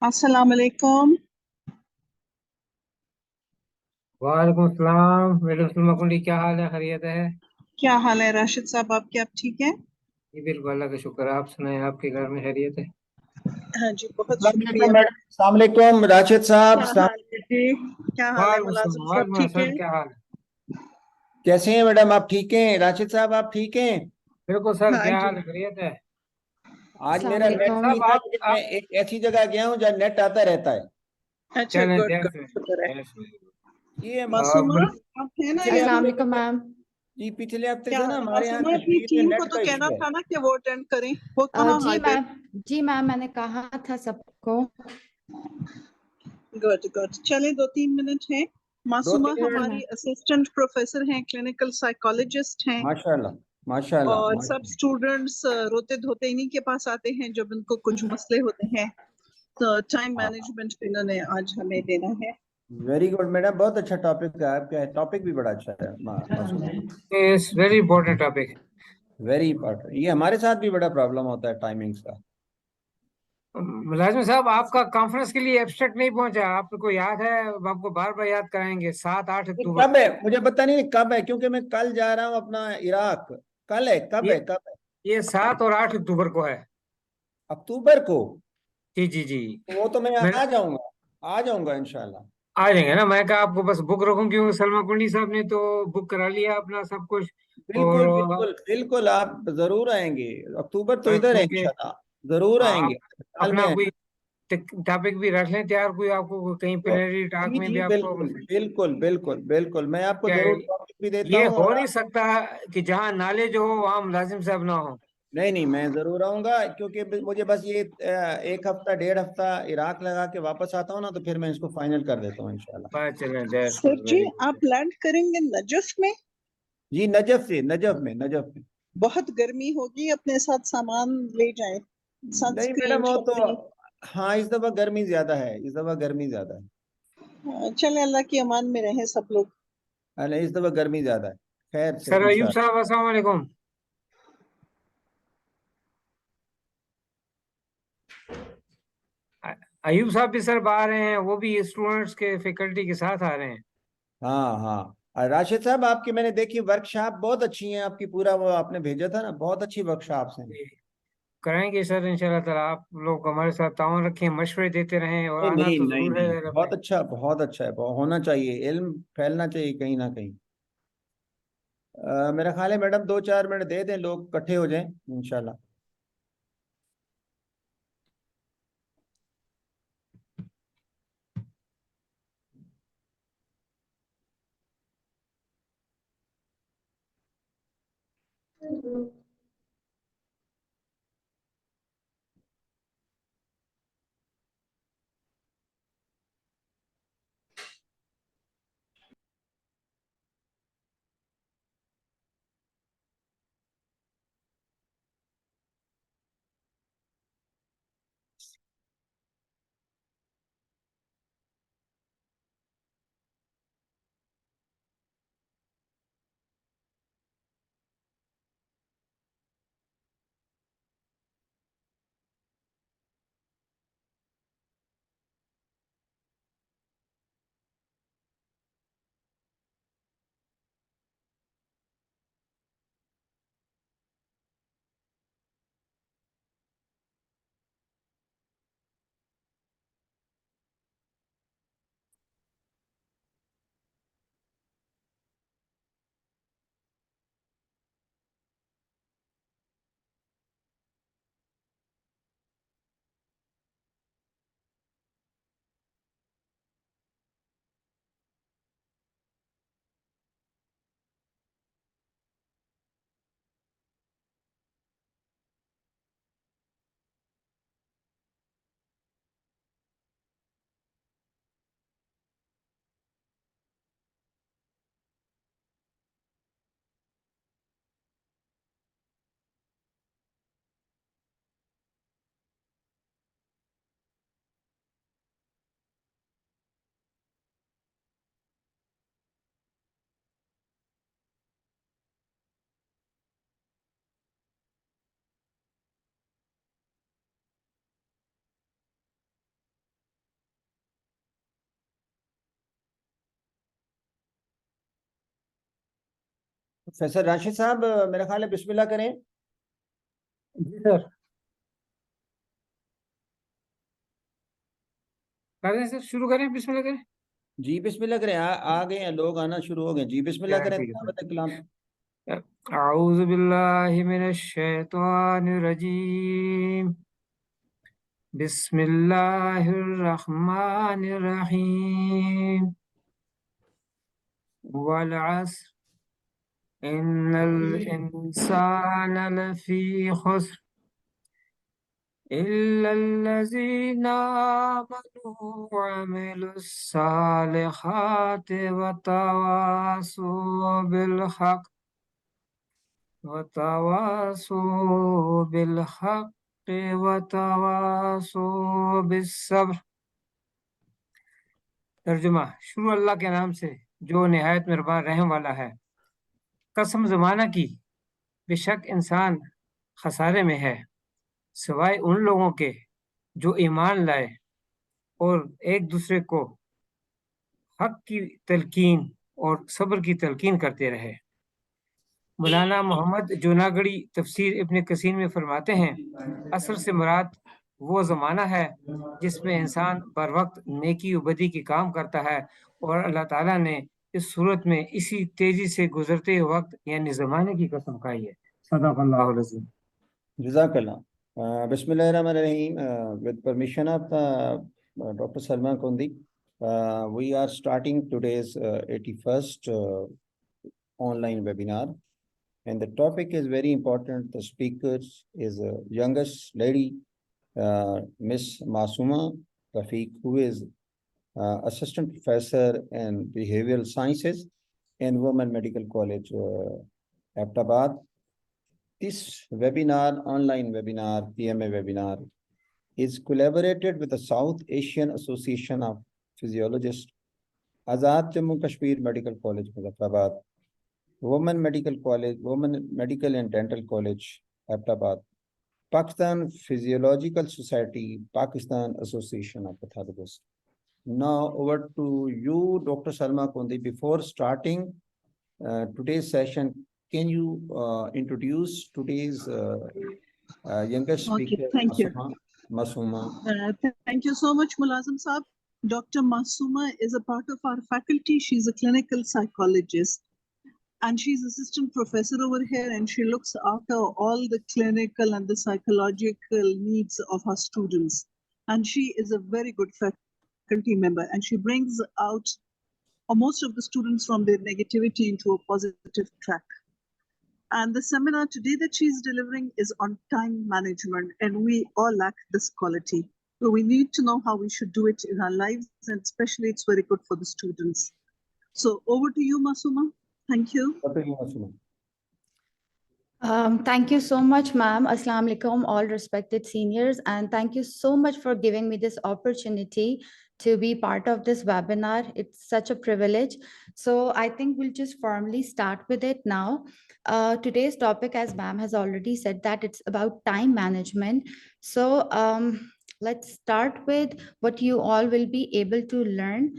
अस्सलाम वालेकुम। वालेकुम अस्सलाम। मैडम सलमा कुंडी, क्या हाल है? खैरियत है? क्या हाल है राशिद साहब, आपके आप ठीक हैं? जी बिल्कुल, अल्लाह का शुक्र है। आप सुनाएं, आपके घर में खैरियत है? हाँ जी, बहुत अस्सलाम शुक्रिया। वालेकुम मैडम, अस्सलाम वालेकुम राशिद साहब, क्या अस्सलाम। हाल है जी? क्या हाल है वालेकुम मुलाजिम अस्सलाम। साहब, वालेकुम ठीक है? सर, क्या हाल है? कैसे हैं मैडम? आप ठीक हैं? राशिद साहब आप ठीक हैं? बिल्कुल सर, हाँ क्या जी। हाल है? खैरियत है? आज अस्सलाम मेरा नेट वालेकुम। नहीं साहब था, आप लेकिन मैं एक ऐसी जगह गया हूँ जहाँ नेट आता रहता है। अच्छा, चलें, गुड दैट्स गुड, शुक्र है। ये मासूमा, वेरी आप हैं ना पिछले अस्सलाम यहाँ? हफ्ते वालेकुम मैम। जी पिछले हफ्ते क्या से ना हमारे यहाँ मासूमा अपनी कश्मीर में टीम को नेट तो का कहना इशू है। था ना कि वो अटेंड करें, वो कहाँ जी आ गए? मैम, जी मैम, मैंने कहा था सबको। गुड गुड, चले 2-3 मिनट हैं। दो मासूमा तीन हमारी असिस्टेंट प्रोफेसर हैं, क्लिनिकल साइकोलॉजिस्ट हैं, माशाल्लाह माशाल्लाह और सब माशाल्लाह। स्टूडेंट्स रोते धोते इन्हीं के पास आते हैं जब इनको कुछ मसले होते हैं। तो टाइम मैनेजमेंट इन्होंने आज हमें देना है। वेरी गुड मैडम, बहुत अच्छा टॉपिक है आपका। टॉपिक भी बड़ा अच्छा है मासूम। Important topic. Very important. ये हमारे साथ भी बड़ा प्रॉब्लम होता है टाइमिंग्स का। मुलाजिम साहब, आपका कॉन्फ्रेंस के लिए एब्स्ट्रैक्ट नहीं पहुंचा, आपको याद है? आपको बार बार याद कराएंगे, 7-8 ये अक्टूबर कब है मुझे पता नहीं कब है, क्योंकि मैं कल जा रहा हूँ अपना इराक। कल है? कब ये है? कब है? ये 7 और 8 अक्टूबर को है। अक्टूबर को? जी जी जी। वो तो मैं मैं आ जाऊंगा इंशाल्लाह। आ जाएंगे ना, मैं कहा आपको बस बुक रखूं, क्योंकि सलमा कुंडी साहब ने तो बुक करा लिया अपना सब कुछ। बिल्कुल और बिल्कुल बिल्कुल, आप जरूर आएंगे। अक्टूबर तो इधर है क्योंकि इंशाल्लाह। जरूर आप आएंगे, साल में अपना है। कोई टॉपिक भी रख लें तैयार, कोई आपको कहीं तो प्लेनरी टॉक जी में भी जी आपको बिल्कुल बिल्कुल बिल्कुल बिल्कुल, मैं आपको क्या जरूर टॉपिक भी देता ये हूँ हो और नहीं सकता कि जहाँ नॉलेज हो वहाँ मुलाजिम साहब ना हो। नहीं, मैं जरूर आऊंगा, क्योंकि मुझे बस ये 1 हफ्ता 1.5 हफ्ता इराक लगा के वापस आता हूँ ना, तो फिर मैं इसको फाइनल कर देता हूँ इंशाल्लाह। बस चलें, that's सर good, जी very आप good. लैंड करेंगे नजफ में? जी, नजफ में। बहुत गर्मी होगी, अपने साथ सामान ले जाएं, नहीं मैडम, सनस्क्रीन, वो तो छतरी। हाँ, इस दफा गर्मी ज्यादा है, इस दफा गर्मी ज्यादा है। चले, अल्लाह की अमान में रहें सब लोग। अरे इस दफा गर्मी ज्यादा है। खैर से सर अयूब इंशाल्लाह। साहब, अस्सलाम वालेकुम। अयूब साहब भी सर आ रहे हैं, वो भी स्टूडेंट्स के फैकल्टी के साथ आ रहे हैं। हाँ। और राशिद साहब, आपकी मैंने देखी वर्कशॉप बहुत अच्छी है आपकी, पूरा वो आपने भेजा था ना, बहुत अच्छी वर्कशॉप्स हैं। जी, कराएंगे सर इंशाल्लाह ताला। आप लोग हमारे साथ ताउन रखें, मशवरे देते रहें, और नहीं आना नहीं तो नहीं जरूर है नहीं, सर बहुत अपने। अच्छा, बहुत अच्छा है, बहुत होना चाहिए, इल्म फैलना चाहिए कहीं ना कहीं। मेरा ख्याल है मैडम 2-4 मिनट दे दें, लोग इकट्ठे हो जाएं इंशाल्लाह। प्रोफेसर राशिद साहब, मेरा ख्याल है बिस्मिल्लाह करें। जी सर, करें सर, शुरू करें, बिस्मिल्लाह करें। जी बिस्मिल्लाह करें। आ गए हैं लोग, आना शुरू हो गए। जी बिस्मिल्लाह करें, ठीक है तिलावत कलाम। सर। अऊज़ु बिल्लाहि मिनश शैतानिर रजीम। बिस्मिल्लाहिर रहमानिर रहीम। वल अस्र इन्नल इंसाना लफी खुस्र इल्लल्लज़ीना आमनू व अमिलुस्सालिहाति वतवासौ बिलहक़ वतवासौ बिस्सब्र। तर्जुमा। शुरू अल्लाह के नाम से जो निहायत मेहरबान रहम वाला है। कसम ज़माना की, बेशक इंसान खसारे में है, सिवाय उन लोगों के जो ईमान लाए और एक दूसरे को हक की तलकीन और सब्र की तलकीन करते रहे। मौलाना मोहम्मद जूनागढ़ी तफसीर इब्न कसीर में फरमाते हैं, असर से मुराद वो ज़माना है जिसमें इंसान बर वक्त नेकी व बदी की काम करता है, और अल्लाह ताला ने इस सूरत में इसी तेजी से गुजरते वक्त यानी ज़माने की कसम खाई है। सदाकल्लाहुल अज़ीम। जज़ाकल्लाह। बिस्मिल्लाहिर्रहमानिर्रहीम। With permission of doctor Salman Kundi, we are starting today's 81st online webinar. And the topic is very important. The speaker is a youngest lady, Miss Masooma Rafique, who is assistant professor in behavioral sciences in Women Medical College, Ahmedabad. This webinar, online webinar, PMA webinar, is collaborated with the South Asian Association of Physiologists, Azad Jammu Kashmir Medical College, Muzaffarabad, Women Medical College, Women Medical and Dental College, Ahmedabad, Pakistan Physiological Society, Pakistan Association of Pathologists. Now over to you, Dr. Salma Kundi. Before starting today's session, can you introduce today's youngest Okay, speaker, thank you. Masooma? Thank you so much, Mulazim Saab. Dr. Masooma is a part of our faculty. She's a clinical psychologist and she's assistant professor over here, and she looks after all the clinical and the psychological needs of our students. And she is a very good faculty member, and she brings out most of the students from their negativity into a positive track. And the seminar today that she's delivering is on time management, and we all lack this quality. So we need to know how we should do it in our lives, and especially it's very good for the students. So over to you, Masooma. Thank you. Thank you so much, ma'am. Assalamu alaikum, all respected seniors, and thank you so much for giving me this opportunity to be part of this webinar. It's such a privilege. So I think we'll just formally start with it now. Today's topic, as ma'am has already said, that it's about time management. So let's start with what you all will be able to learn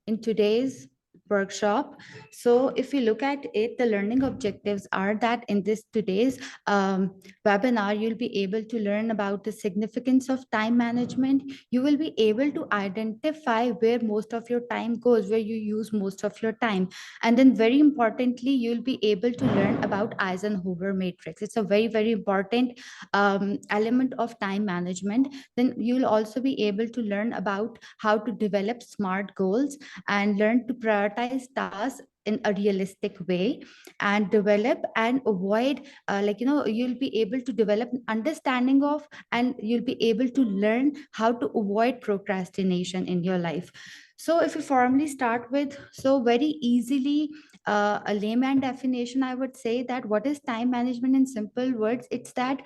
in today's workshop. So if you look at it, the learning objectives are that in this today's webinar, you'll be able to learn about the significance of time management. You will be able to identify where most of your time goes, where you use most of your time. And then very importantly, you'll be able to learn about Eisenhower matrix. It's a very, very important element of time management. Then you'll also be able to learn about how to develop SMART goals and learn to prioritize tasks in a realistic way, and develop and avoid you'll be able to develop an understanding of, and you'll be able to learn how to avoid procrastination in your life. So if we formally start with, so very easily, a layman definition, I would say that what is time management in simple words? It's that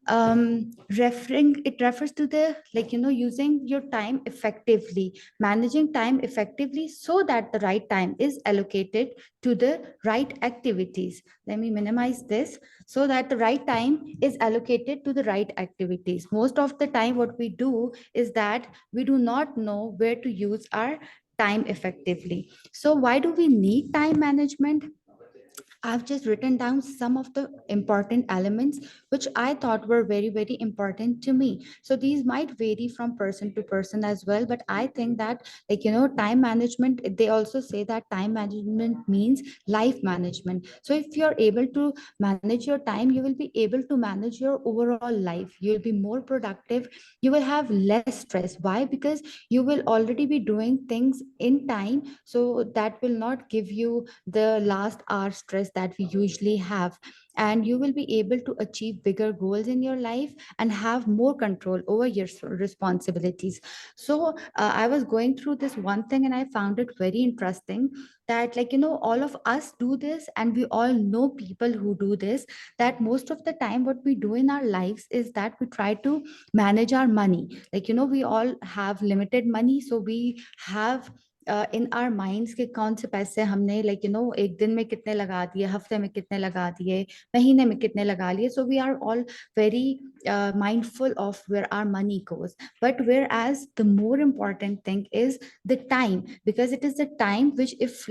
it refers to the using your time effectively, managing time effectively so that the right time is allocated to the right activities. Let me minimize this. So that the right time is allocated to the right activities. Most of the time what we do is that we do not know where to use our time effectively. So why do we need time management? I've just written down some of the important elements which I thought were very, very important to me. So these might vary from person to person as well, but I think that, time management, they also say that time management means life management. So if you're able to manage your time, you will be able to manage your overall life. You'll be more productive. You will have less stress. Why? Because you will already be doing things in time. So that will not give you the last hour stress that we usually have, and you will be able to achieve bigger goals in your life and have more control over your responsibilities. So I was going through this one thing and I found it very interesting that all of us do this, and we all know people who do this, that most of the time what we do in our lives is that we try to manage our money. We all have limited money, so we have in are minds के कौन से पैसे हमने एक दिन में कितने लगा दिए, हफ्ते में कितने लगा दिए, महीने में कितने लगा लिए. So we are all very mindful of where our money goes. But whereas the more important thing is the time, because it is the time which if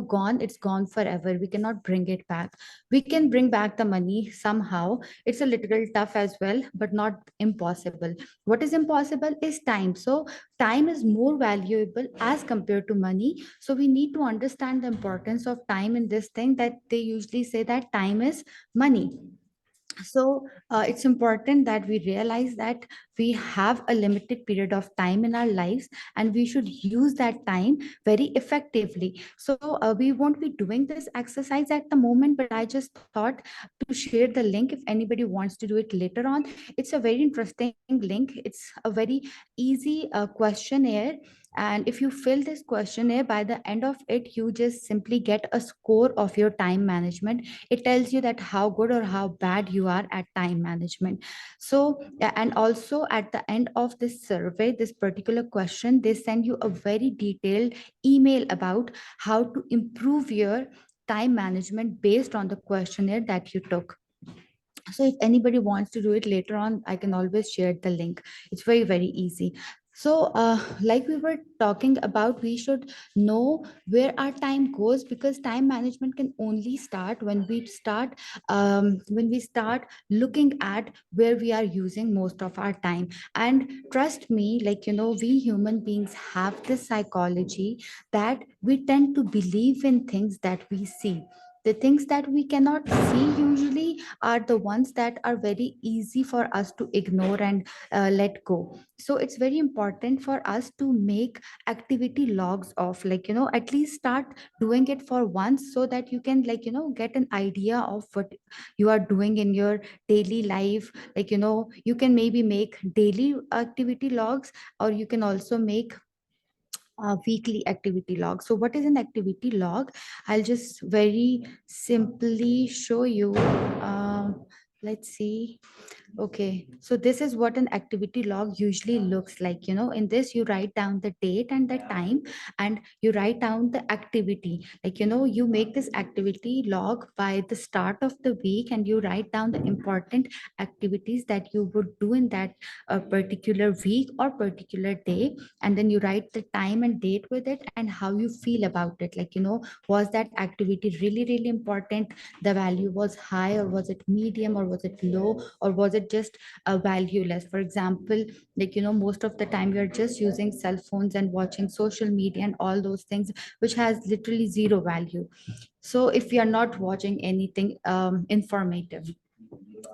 gone, it's gone forever. We cannot bring it back. We can bring back the money somehow. It's a little tough as well, but not impossible. What is impossible is time. So time is more valuable as compared to money. So we need to understand the importance of time in this thing, that they usually say that time is money. So it's important that we realize that we have a limited period of time in our lives, and we should use that time very effectively. So we won't be doing this exercise at the moment, but I just thought to share the link if anybody wants to do it later on. It's a very interesting link. It's a very easy questionnaire, and if you fill this questionnaire, by the end of it you just simply get a score of your time management. It tells you that how good or how bad you are at time management. So and also at the end of this survey, this particular question, they send you a very detailed email about how to improve your time management based on the questionnaire that you took. So if anybody wants to do it later on, I can always share the link. It's very, very easy. So like we were talking about, we should know where our time goes, because time management can only start when we start looking at where we are using most of our time. And trust me, like, we human beings have this psychology that we tend to believe in things that we see. The things that we cannot see usually are the ones that are very easy for us to ignore and let go. So it's very important for us to make activity logs of, like, at least start doing it for once, so that you can, like, get an idea of what you are doing in your daily life. Like, you can maybe make daily activity logs, or you can also make weekly activity log. So what is an activity log? I'll just very simply show you. Let's see. Okay, so this is what an activity log usually looks like. In this, you write down the date and the time, and you write down the activity. Like, you make this activity log by the start of the week, and you write down the important activities that you would do in that particular week or particular day. And then you write the time and date with it, and how you feel about it. Like, was that activity really, really important? The value was high, or was it medium, or was it low, or was it just valueless? For example, like, most of the time we are just using cell phones and watching social media and all those things, which has literally zero value. So if we are not watching anything informative,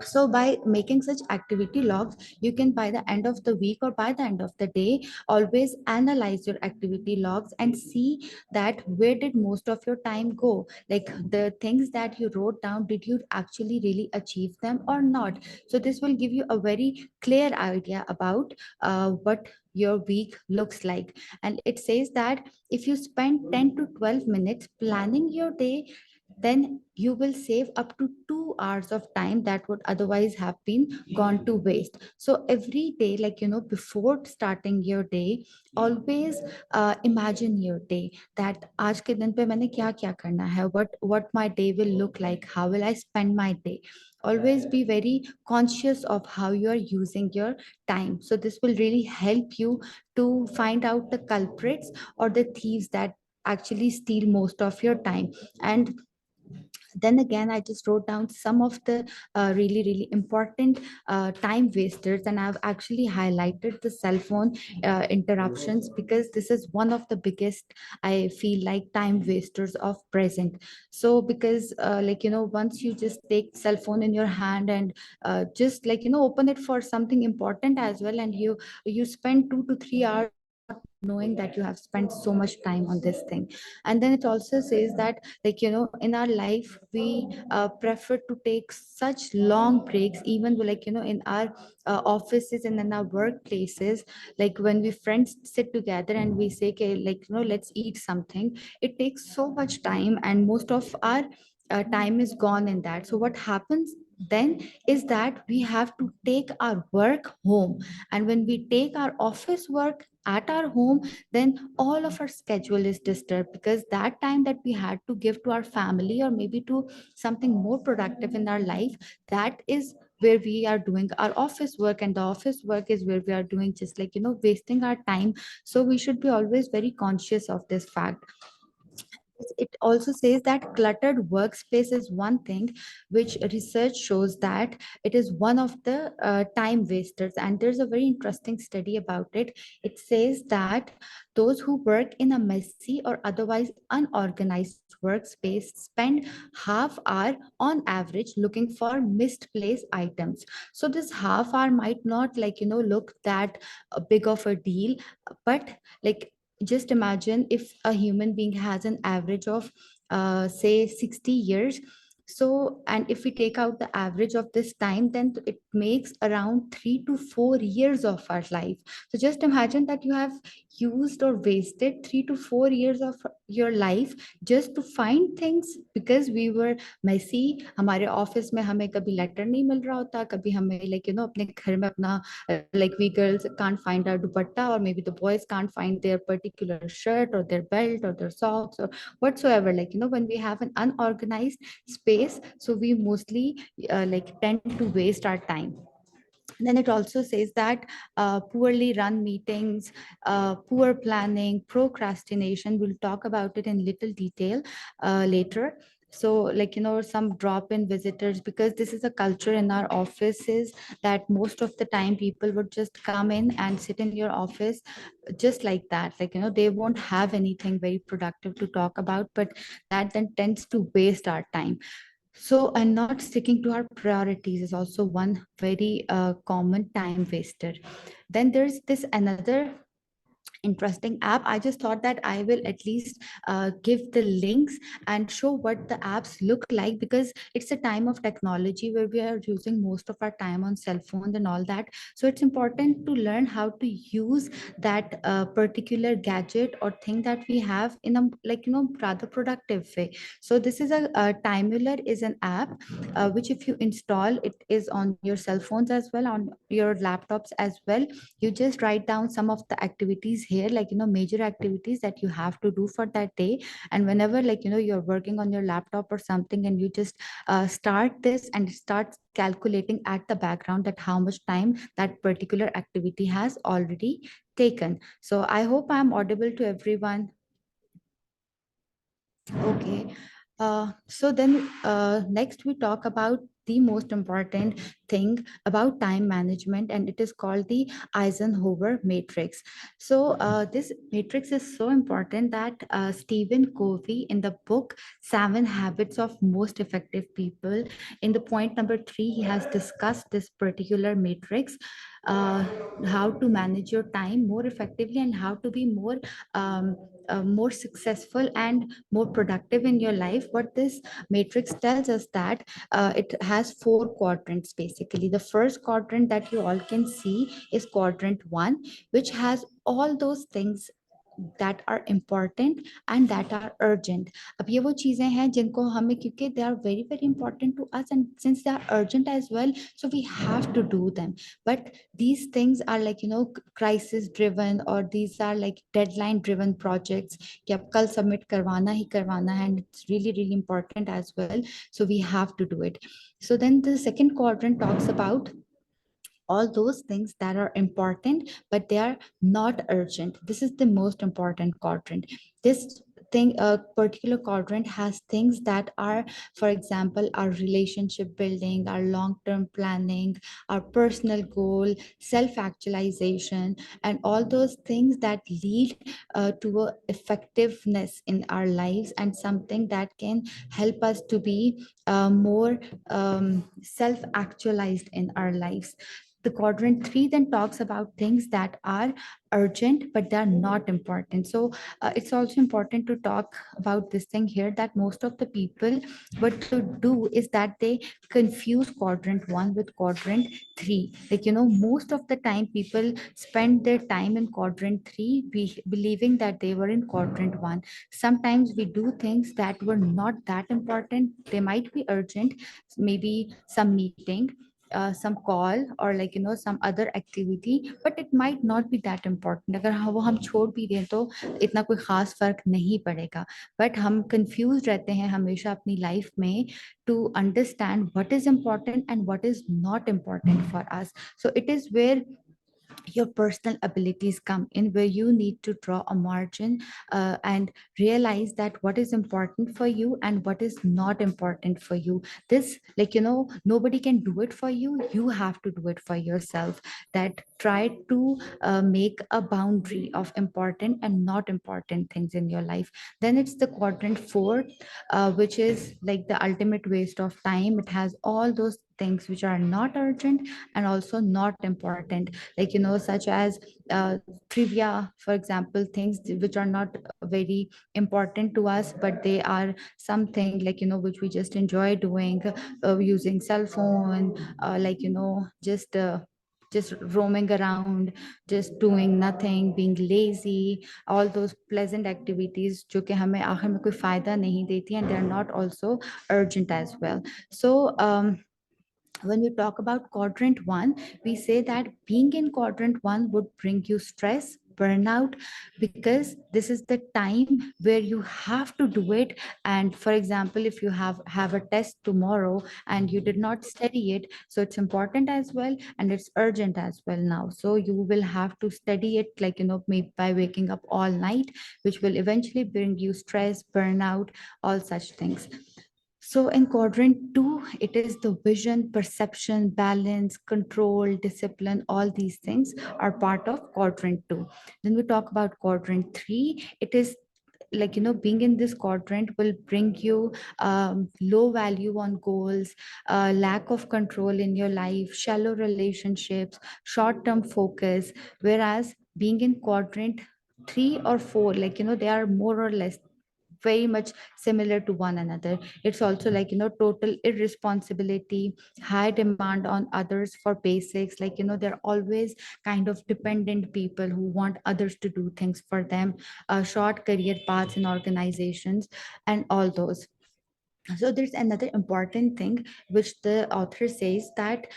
so by making such activity logs, you can, by the end of the week or by the end of the day, always analyze your activity logs and see that where did most of your time go. Like, the things that you wrote down, did you actually really achieve them or not? So this will give you a very clear idea about what your week looks like. And it says that if you spend 10 to 12 minutes planning your day, then you will save up to 2 hours of time that would otherwise have been gone to waste. So every day, like, before starting your day, always imagine your day, that aaj ke din pe maine kya kya karna hai, what my day will look like, how will I spend my day. Always be very conscious of how you are using your time. So this will really help you to find out the culprits or the thieves that actually steal most of your time. And then again, I just wrote down some of the really, really important time wasters, and I've actually highlighted the cell phone interruptions, because this is one of the biggest, I feel like, time wasters of present. So because like, once you just take cell phone in your hand and just, like, open it for something important as well, and you spend 2 to 3 hours not knowing that you have spent so much time on this thing. And then it also says that, like, in our life, we prefer to take such long breaks, even though, like, in our offices and in our workplaces. Like, when we friends sit together and we say, okay, like, let's eat something, it takes so much time, and most of our time is gone in that. So what happens then is that we have to take our work home, and when we take our office work at our home, then all of our schedule is disturbed, because that time that we had to give to our family or maybe to something more productive in our life, that is where we are doing our office work, and the office work is where we are doing, just like, wasting our time. So we should be always very conscious of this fact. It also says that cluttered workspace is one thing which research shows that it is one of the time wasters, and there's a very interesting study about it. It says that those who work in a messy or otherwise unorganized workspace spend half hour on average looking for misplaced items. So this half hour might not look that big of a deal, but like just imagine if a human being has an average of say 60 years. So, and if we take out the average of this time, then it makes around 3 to 4 years of our life. So just imagine that you have used or wasted 3 to 4 years of your life just to find things because we were messy. हमारे office में हमें कभी letter नहीं मिल रहा होता, कभी हमें अपने घर में अपना like we girls can't find our dupatta, or maybe the boys can't find their particular shirt or their belt or their socks or whatsoever, when we have an unorganized space, so we mostly tend to waste our time. Then it also says that poorly run meetings, poor planning, procrastination, we'll talk about it in little detail later. So some drop in visitors, because this is a culture in our offices that most of the time people would just come in and sit in your office just like that, they won't have anything very productive to talk about, but that then tends to waste our time. So, and not sticking to our priorities is also one very common time waster. Then there's this another interesting app. I just thought that I will at least give the links and show what the apps look like, because it's a time of technology where we are using most of our time on cell phones and all that. So it's important to learn how to use that particular gadget or thing that we have in a rather productive way. So this is a Timular is an app which if you install, it is on your cell phones as well, on your laptops as well. You just write down some of the activities here, major activities that you have to do for that day. And whenever you're working on your laptop or something, and you just start this and start calculating at the background that how much time that particular activity has already taken. So I hope I'm audible to everyone. Okay. So then next we talk about the most important thing about time management, and it is called the Eisenhower matrix. So this matrix is so important that Stephen Covey, in the book 7 Habits of Most Effective People, in the point number 3, he has discussed this particular matrix, uh, how to manage your time more effectively and how to be more successful and more productive in your life. What this matrix tells us that it has 4 quadrants basically. The first quadrant that you all can see is quadrant 1, which has all those things that are important and that are urgent. अब ये वो चीजें हैं जिनको हमें, क्योंकि they are very very important to us, and since they are urgent as well, so we have to do them. But these things are crisis driven, or these are deadline driven projects कि अब कल submit करवाना ही करवाना है, and it's really really important as well, so we have to do it. So then the second quadrant talks about all those things that are important but they are not urgent. This is the most important quadrant. This thing, a particular quadrant has things that are, for example, our relationship building, our long-term planning, our personal goal, self-actualization, and all those things that lead to a effectiveness in our lives, and something that can help us to be more self-actualized in our lives. The quadrant 3 then talks about things that are urgent but they are not important. So it's also important to talk about this thing here, that most of the people, what to do is that they confuse quadrant 1 with quadrant 3. Most of the time people spend their time in quadrant 3 believing that they were in quadrant 1. Sometimes we do things that were not that important. They might be urgent, maybe some meeting, some call, or some other activity, but it might not be that important. अगर वो हम छोड़ भी दें तो इतना कोई खास फर्क नहीं पड़ेगा, but हम confused रहते हैं हमेशा अपनी life में to understand what is important and what is not important for us. So it is where your personal abilities come in, where you need to draw a margin and realize that what is important for you and what is not important for you. This, like, nobody can do it for you. You have to do it for yourself. That try to make a boundary of important and not important things in your life. Then it's the quadrant 4, which is like the ultimate waste of time. It has all those things which are not urgent and also not important, like, such as trivia, for example, things which are not very important to us, but they are something, like, which we just enjoy doing, using cell phone, like, just roaming around, just doing nothing, being lazy, all those pleasant activities जो कि हमें आखिर में कोई फायदा नहीं देती, and they are not also urgent as well. So when we talk about quadrant 1, we say that being in quadrant 1 would bring you stress, burnout, because this is the time where you have to do it. And for example, if you have a test tomorrow and you did not study it, so it's important as well and it's urgent as well now. So you will have to study it, like, maybe by waking up all night, which will eventually bring you stress, burnout, all such things. So in quadrant 2, it is the vision, perception, balance, control, discipline, all these things are part of quadrant 2. Then we talk about quadrant 3. It is like, being in this quadrant will bring you low value on goals, lack of control in your life, shallow relationships, short-term focus. Whereas being in quadrant 3 or 4, like, they are more or less very much similar to one another. It's also like, total irresponsibility, high demand on others for basics, like, they're always kind of dependent people who want others to do things for them, short career paths in organizations, and all those. So there's another important thing which the author says, that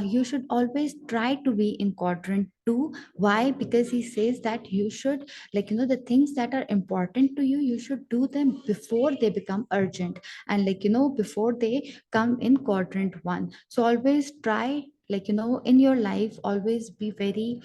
you should always try to be in quadrant 2. Why? Because he says that you should, like, the things that are important to you, you should do them before they become urgent, and, like, before they come in quadrant 1. So always try, like, in your life, always be very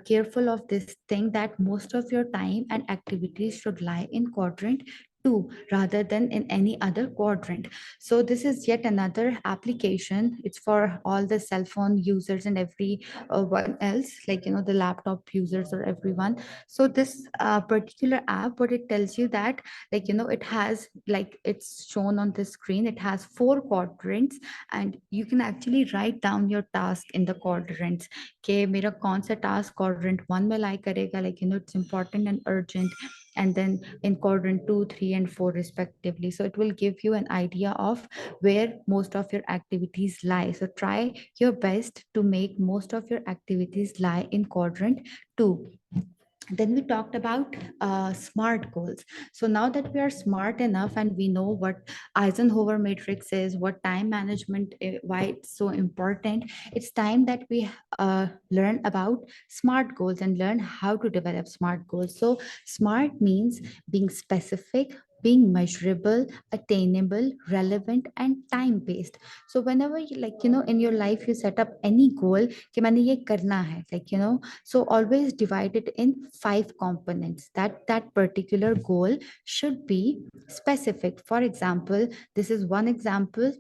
careful of this thing, that most of your time and activities should lie in quadrant 2 rather than in any other quadrant. So this is yet another application. It's for all the cell phone users and every one else, like, the laptop users or everyone. So this particular app, what it tells you that, like, it has, like, it's shown on the screen, it has 4 quadrants, and you can actually write down your task in the quadrants. Okay, मेरा कौन सा task quadrant 1 में lie करेगा, like, it's important and urgent, and then in quadrant 2, 3, and 4 respectively. So it will give you an idea of where most of your activities lie. So try your best to make most of your activities lie in quadrant 2. Then we talked about SMART goals. So now that we are smart enough and we know what Eisenhower matrix is, what time management, why it's so important, it's time that we learn about SMART goals and learn how to develop SMART goals. So SMART means being specific, being measurable, attainable, relevant, and time based. So whenever you, like, in your life, you set up any goal कि मैंने ये करना है, like, so always divide it in 5 components. That particular goal should be specific. For example, this is one example,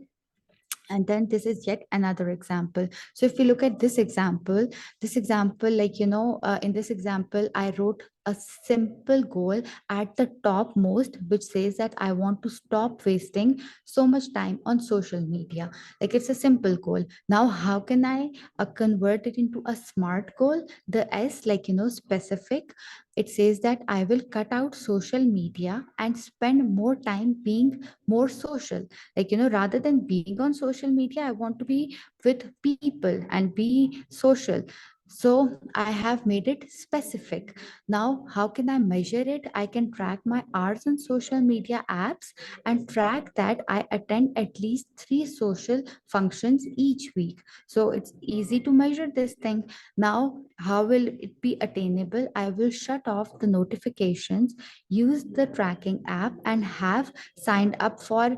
and then this is yet another example. So if you look at this example, like, in this example, I wrote a simple goal at the top most, which says that I want to stop wasting so much time on social media. Like, it's a simple goal. Now how can I convert it into a SMART goal? The S, like, specific, it says that I will cut out social media and spend more time being more social. Like, rather than being on social media, I want to be with people and be social. So I have made it specific. Now how can I measure it? I can track my hours on social media apps and track that I attend at least 3 social functions each week. So it's easy to measure this thing. Now how will it be attainable? I will shut off the notifications, use the tracking app, and have signed up for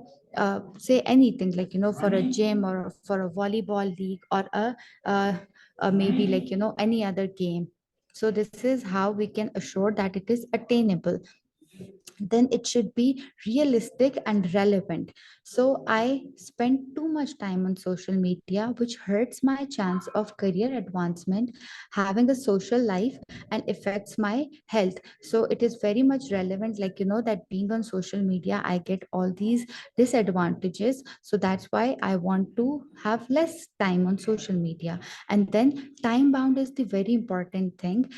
say anything, like, for a gym or for a volleyball league or a maybe like, any other game. So this is how we can assure that it is attainable. Then it should be realistic and relevant. So I spend too much time on social media, which hurts my chance of career advancement, having a social life, and affects my health. So it is very much relevant, like, that being on social media, I get all these disadvantages. So that's why I want to have less time on social media. And then time bound is the very important thing,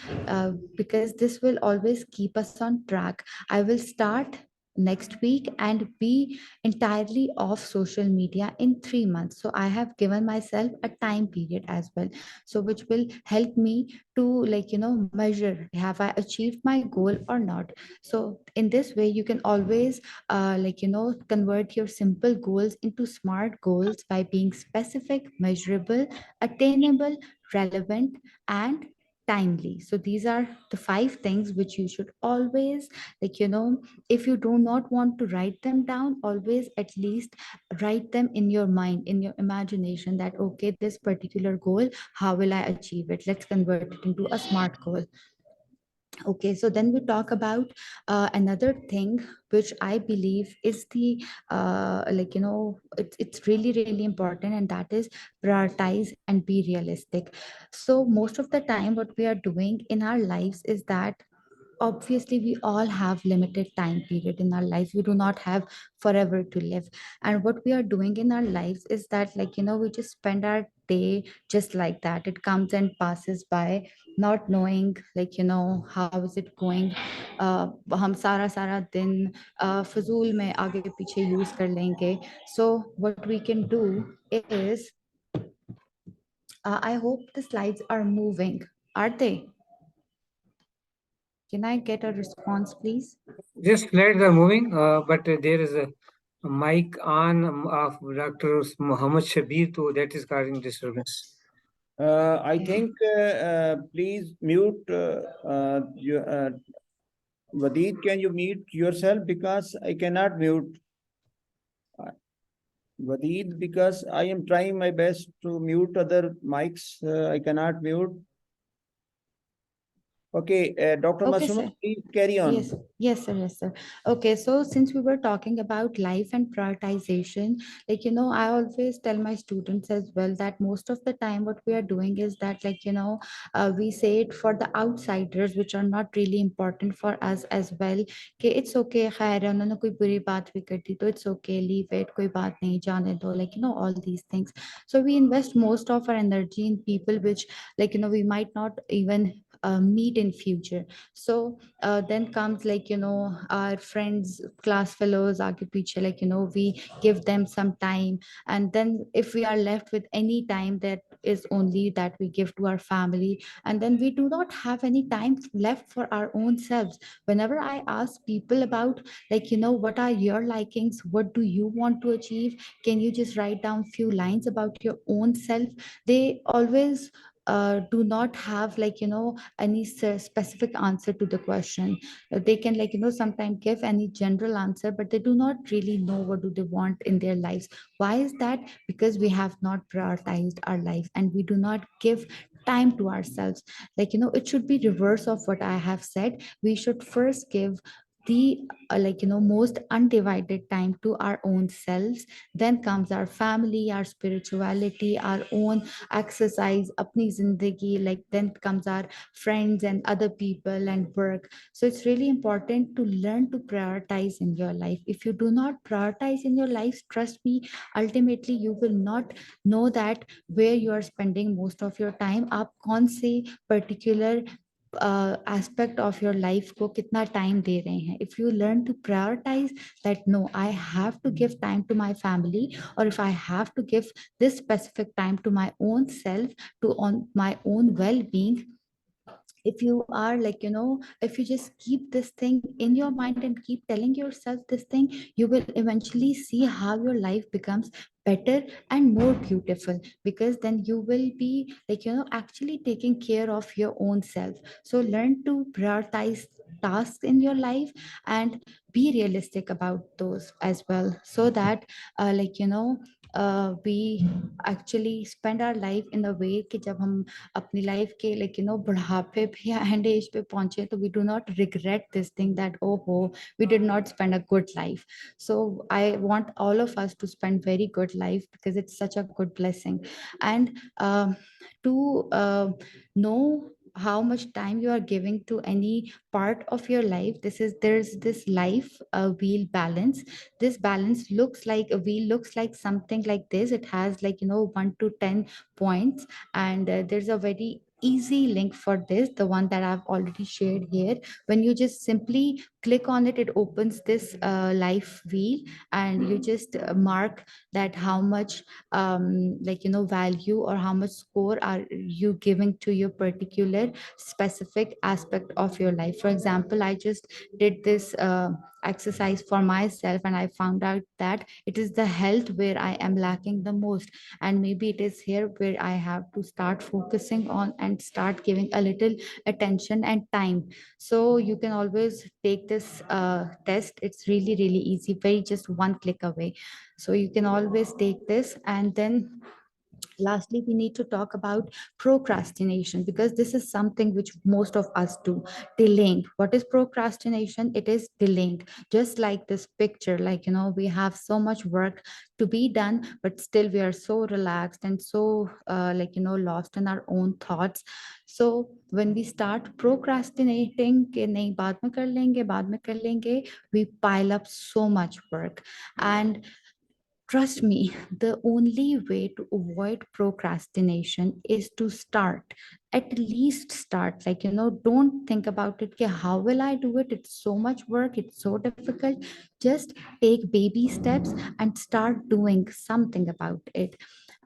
because this will always keep us on track. I will start next week and be entirely off social media in 3 months. So I have given myself a time period as well. So which will help me to, like, measure, have I achieved my goal or not. So in this way, you can always like, convert your simple goals into smart goals by being specific, measurable, attainable, relevant, and timely. So these are the 5 things which you should always, like, if you do not want to write them down, always at least write them in your mind, in your imagination, that okay, this particular goal, how will I achieve it? Let's convert it into a smart goal. Okay, so then we talk about another thing which I believe is the like, it's really really important, and that is prioritize and be realistic. So most of the time what we are doing in our lives is that, obviously we all have limited time period in our life. We do not have forever to live. And what we are doing in our lives is that, like, we just spend our day just like that. It comes and passes by, not knowing, like, how is it going. हम सारा सारा दिन फजूल में आगे पीछे use कर लेंगे. So what we can do is, I hope the slides are moving. Are they? Can I get a response, please? Just slides are moving, but there is a mic on of Dr. Muhammad Shabir, so that is causing disturbance. I think, please mute, Wadeed, can you mute yourself, because I cannot mute. Wadeed, because I am trying my best to mute other mics, I cannot mute. Okay, Dr. Okay, Masooma, sir. please carry on. Yes, sir. Yes, sir. Okay, so since we were talking about life and prioritization, like, I always tell my students as well that most of the time what we are doing is that, like, we say it for the outsiders, which are not really important for us as well. Okay, it's okay, khair hai, unhone koi buri baat bhi kar di, to it's okay, leave it, koi baat nahi, jaane do, like, all these things. So we invest most of our energy in people which, like, we might not even meet in future. So then comes, like, our friends, class fellows aage piche, like, we give them some time. And then if we are left with any time, that is only that we give to our family, and then we do not have any time left for our own selves. Whenever I ask people about, like, what are your likings, what do you want to achieve, can you just write down few lines about your own self, they always do not have, like, any specific answer to the question. They can, like, sometimes give any general answer, but they do not really know what do they want in their lives. Why is that? Because we have not prioritized our life, and we do not give time to ourselves. Like, it should be reverse of what I have said. We should first give the like, most undivided time to our own selves. Then comes our family, our spirituality, our own exercise, apni zindagi, like then comes our friends and other people and work. So it's really important to learn to prioritize in your life. If you do not prioritize in your life, trust me, ultimately you will not know that where you are spending most of your time, आप कौन से particular aspect of your life को कितना time दे रहे हैं. If you learn to prioritize that, no, I have to give time to my family, or if I have to give this specific time to my own self, to on my own well-being, if you are, like, if you just keep this thing in your mind and keep telling yourself this thing, you will eventually see how your life becomes better and more beautiful, because then you will be, like, actually taking care of your own self. So learn to prioritize tasks in your life and be realistic about those as well, so that like, we actually spend our life in a way कि जब हम अपनी life के like बुढ़ापे पे या end age पे पहुंचे तो we do not regret this thing that oh we did not spend a good life. So I want all of us to spend very good life because it's such a good blessing. And to know how much time you are giving to any part of your life, there's this life wheel balance. This balance looks like a wheel, looks like something like this. It has 1 to 10 points, and there's a very easy link for this, the one that I've already shared here. When you just simply click on it, it opens this life wheel, and you just mark that how much value or how much score are you giving to your particular specific aspect of your life. For example, I just did this exercise for myself, and I found out that it is the health where I am lacking the most, and maybe it is here where I have to start focusing on and start giving a little attention and time. So you can always take this test. It's really really easy, very just one click away. So you can always take this. And then lastly, we need to talk about procrastination, because this is something which most of us do. Delaying. What is procrastination? It is delaying. Just like this picture, we have so much work to be done, but still we are so relaxed and so lost in our own thoughts. So when we start procrastinating कि नहीं बाद में कर लेंगे, we pile up so much work. And trust me, the only way to avoid procrastination is to start. At least start. Don't think about it. How will I do it? It's so much work. It's so difficult. Just take baby steps and start doing something about it.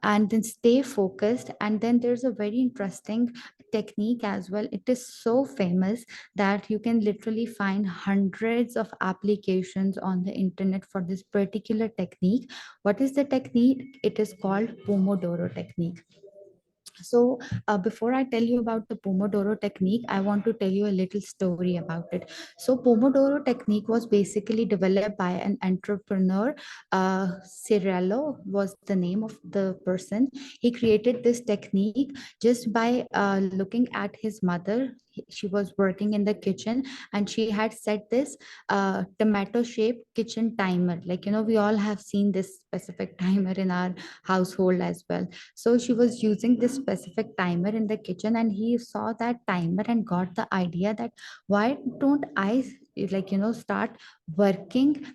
And then stay focused. And then there's a very interesting technique as well. It is so famous that you can literally find hundreds of applications on the internet for this particular technique. What is the technique? It is called Pomodoro technique. So before I tell you about the Pomodoro technique, I want to tell you a little story about it. So Pomodoro technique was basically developed by an entrepreneur. Cirello was the name of the person. He created this technique just by looking at his mother. She was working in the kitchen, and she had set this tomato shaped kitchen timer. We all have seen this specific timer in our household as well. So she was using this specific timer in the kitchen, and he saw that timer and got the idea that why don't I start working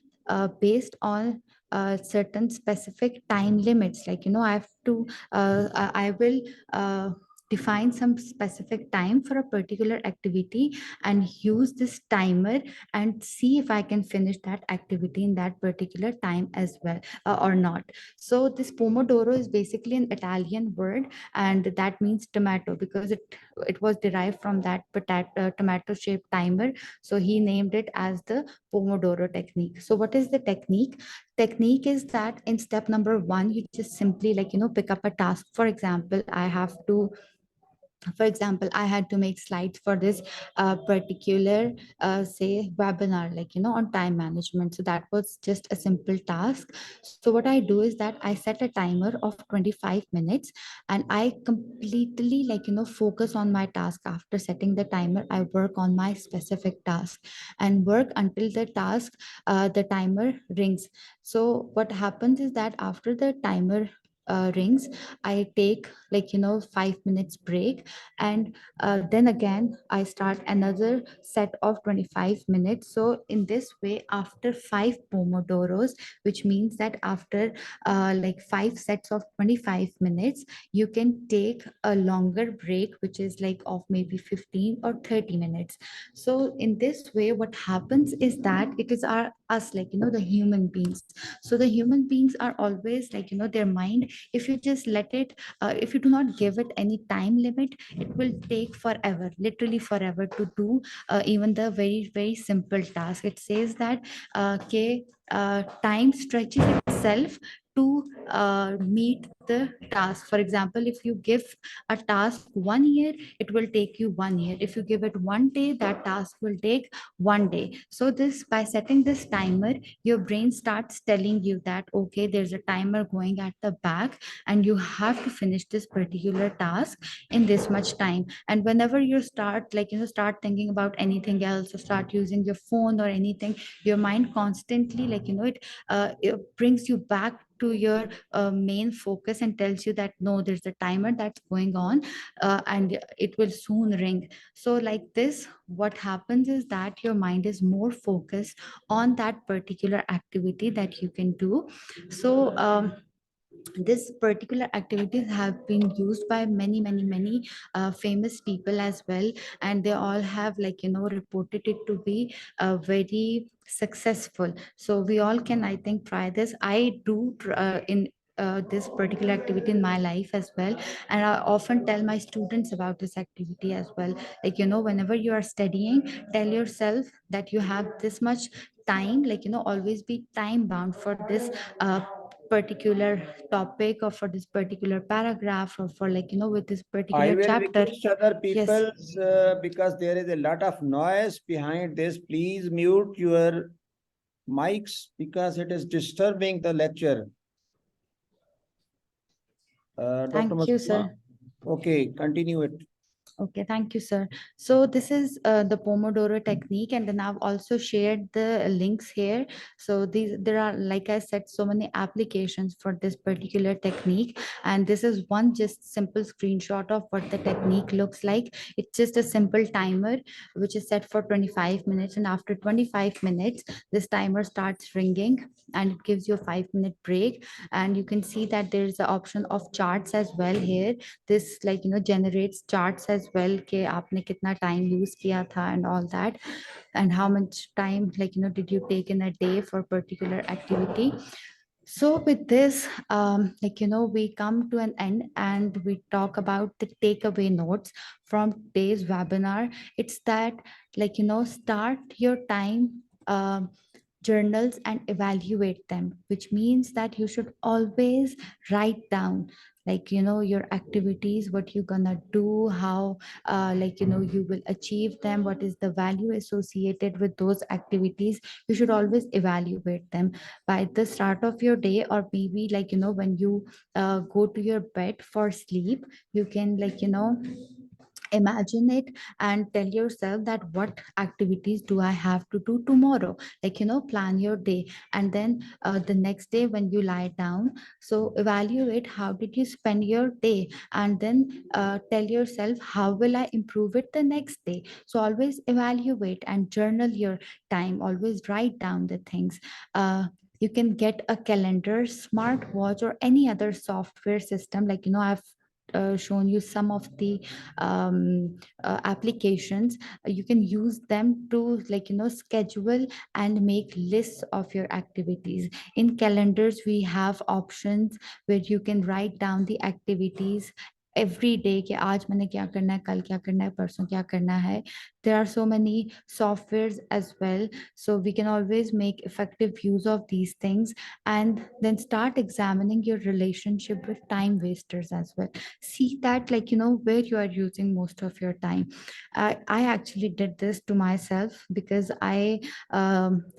based on certain specific time limits. I have to I will define some specific time for a particular activity and use this timer and see if I can finish that activity in that particular time as well or not. So this Pomodoro is basically an Italian word, and that means tomato because it was derived from that tomato shaped timer. So he named it as the Pomodoro technique. So what is the technique? Technique is that in step number 1, you just simply pick up a task. For example, I had to make slides for this particular say webinar on time management. So that was just a simple task. So what I do is that I set a timer of 25 minutes, and I completely focus on my task. After setting the timer, I work on my specific task and work until the timer rings. So what happens is that after the timer rings, I take 5 minutes break, and then again I start another set of 25 minutes. So in this way, after 5 pomodoros, which means that after 5 sets of 25 minutes, you can take a longer break, which is of maybe 15 or 30 minutes. So in this way, what happens is that it is us the human beings. So the human beings are always their mind, if you just let it if you do not give it any time limit, it will take forever, literally forever, to do even the very very simple task. It says that time stretches itself to meet the task. For example, if you give a task 1 year, it will take you 1 year. If you give it 1 day, that task will take 1 day. So this, by setting this timer, your brain starts telling you that, okay, there's a timer going at the back and you have to finish this particular task in this much time. And whenever you start, start thinking about anything else, or start using your phone or anything, your mind constantly, it brings you back to your main focus and tells you that no, there's a timer that's going on, and it will soon ring. So like this, what happens is that your mind is more focused on that particular activity that you can do. So this particular activities have been used by many famous people as well, and they all have reported it to be very successful. So we all can, I think, try this. I do in this particular activity in my life as well, and I often tell my students about this activity as well. Whenever you are studying, tell yourself that you have this much time, always be time bound for this particular topic, or for this particular paragraph, or for with this I particular will chapter. request other Yes. people because there is a lot of noise behind this. Please mute your mics because it is disturbing the lecture. Thank Dr. you, Masooma? sir. Okay, continue it. Okay, thank you, sir. So this is the Pomodoro technique, and then I've also shared the links here. So there are, like I said, so many applications for this particular technique, and this is one just simple screenshot of what the technique looks like. It's just a simple timer which is set for 25 minutes, and after 25 minutes, this timer starts ringing, and it gives you a 5-minute break. And you can see that there's the option of charts as well here. This generates charts as well, कि आपने कितना time use किया था and all that, and how much time did you take in a day for particular activity. So with this, we come to an end, and we talk about the takeaway notes from today's webinar. It's that, start your time journals and evaluate them, which means that you should always write down your activities, what you're gonna do, how you will achieve them, what is the value associated with those activities. You should always evaluate them by the start of your day, or maybe when you go to your bed for sleep. You can imagine it and tell yourself that what activities do I have to do tomorrow, plan your day. And then the next day when you lie down, so evaluate how did you spend your day, and then tell yourself how will I improve it the next day. So always evaluate and journal your time, always write down the things. You can get a calendar, smartwatch, or any other software system. I've shown you some of the applications. You can use them to schedule and make lists of your activities. In calendars, we have options where you can write down the activities every day, कि आज मैंने क्या करना है, कल क्या करना है, परसों क्या करना है. There are so many softwares as well, so we can always make effective use of these things. And then start examining your relationship with time wasters as well. See that where you are using most of your time. I actually did this to myself, because I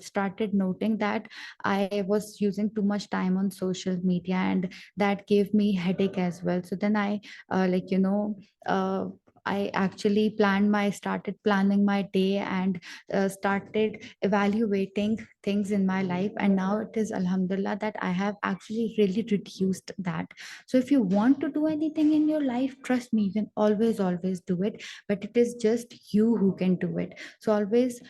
started noting that I was using too much time on social media, and that gave me headache as well. So then I uh, I actually started planning my day, and started evaluating things in my life. And now it is alhamdulillah that I have actually really reduced that. So if you want to do anything in your life, trust me, you can always do it, but it is just you who can do it. So always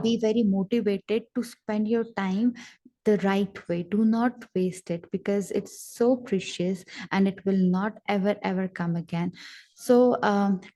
be very motivated to spend your time the right way. Do not waste it, because it's so precious and it will not ever come again. So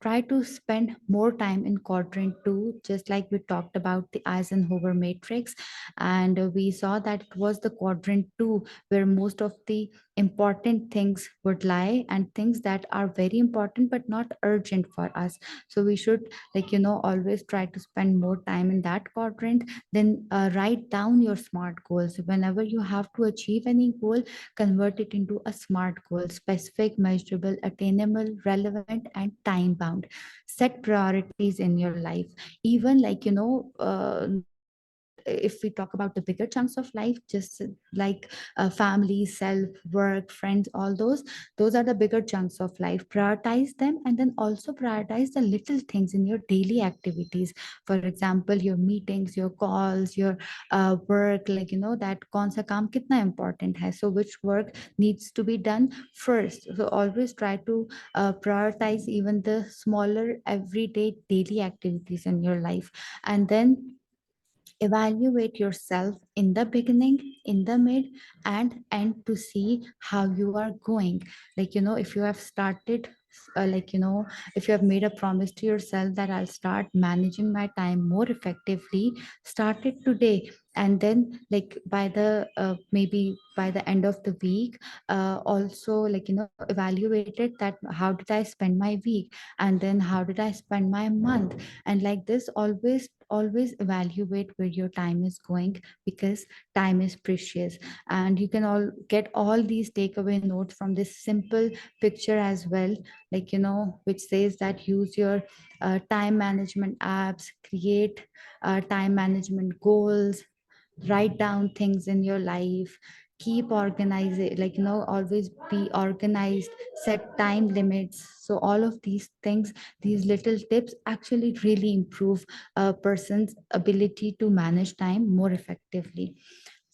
try to spend more time in quadrant 2, just like we talked about the Eisenhower matrix. And we saw that it was the quadrant 2 where most of the important things would lie, and things that are very important but not urgent for us. So we should, always try to spend more time in that quadrant. Then write down your SMART goals. Whenever you have to achieve any goal, convert it into a SMART goal: specific, measurable, attainable, relevant, and time bound. Set priorities in your life. Even if we talk about the bigger chunks of life, just like family, self, work, friends, all those are the bigger chunks of life. Prioritize them, and then also prioritize the little things in your daily activities. For example, your meetings, your calls, your work, that kaun sa kaam kitna important hai, so which work needs to be done first. So always try to prioritize even the smaller everyday daily activities in your life. And then evaluate yourself in the beginning, in the mid, and end to see how you are going. If you have started, if you have made a promise to yourself that I'll start managing my time more effectively, start it today. And then, by the maybe by the end of the week, also, evaluate it, that how did I spend my week, and then how did I spend my month. And like this, always evaluate where your time is going, because time is precious. And you can all get all these takeaway notes from this simple picture as well, which says that use your time management apps, create time management goals, write down things in your life, keep organizing, always be organized, set time limits. So all of these things, these little tips actually really improve a person's ability to manage time more effectively.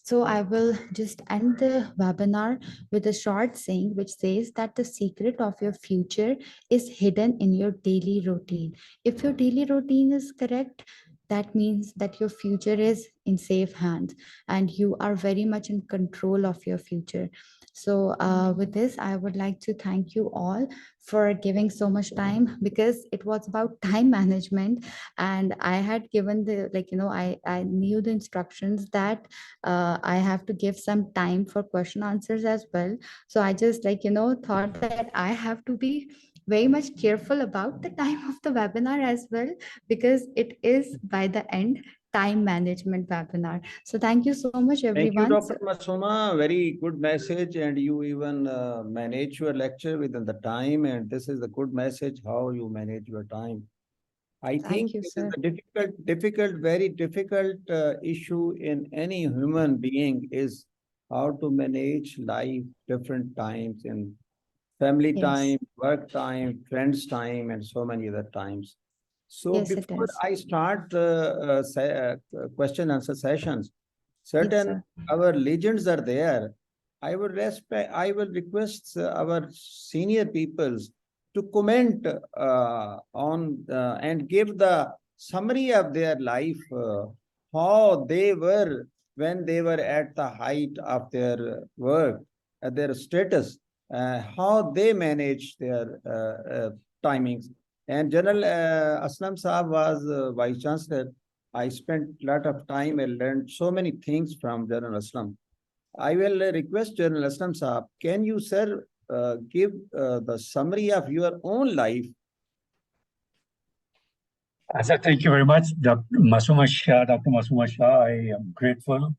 So I will just end the webinar with a short saying which says that the secret of your future is hidden in your daily routine. If your daily routine is correct, that means that your future is in safe hands and you are very much in control of your future. So with this, I would like to thank you all for giving so much time, because it was about time management. And I had given the, I knew the instructions that I have to give some time for question answers as well. So I just thought that I have to be very much careful about the time of the webinar as well, because it is by the end time management webinar. So thank you so much, Thank you, everyone. Dr. Masooma. Very good message, and you even manage your lecture within the time. And this is a good message how you manage your time. I think Thank you, this is sir. a very difficult issue in any human being is how to manage life different times in family Yes. time, work time, friends time, and so many other times. So Yes, it before is. I start question answer sessions, Yes, certain sir. our legends are there. I will request our senior peoples to comment on and give the summary of their life, how they were when they were at the height of their work, their status, how they manage their timings. And General Aslam Saab was Vice Chancellor. I spent a lot of time and learned so many things from General Aslam. I will request General Aslam Saab, can you, sir, give the summary of your own life? Sir, thank you very much, Dr. Masooma Shah. Dr. Masooma Shah, I am grateful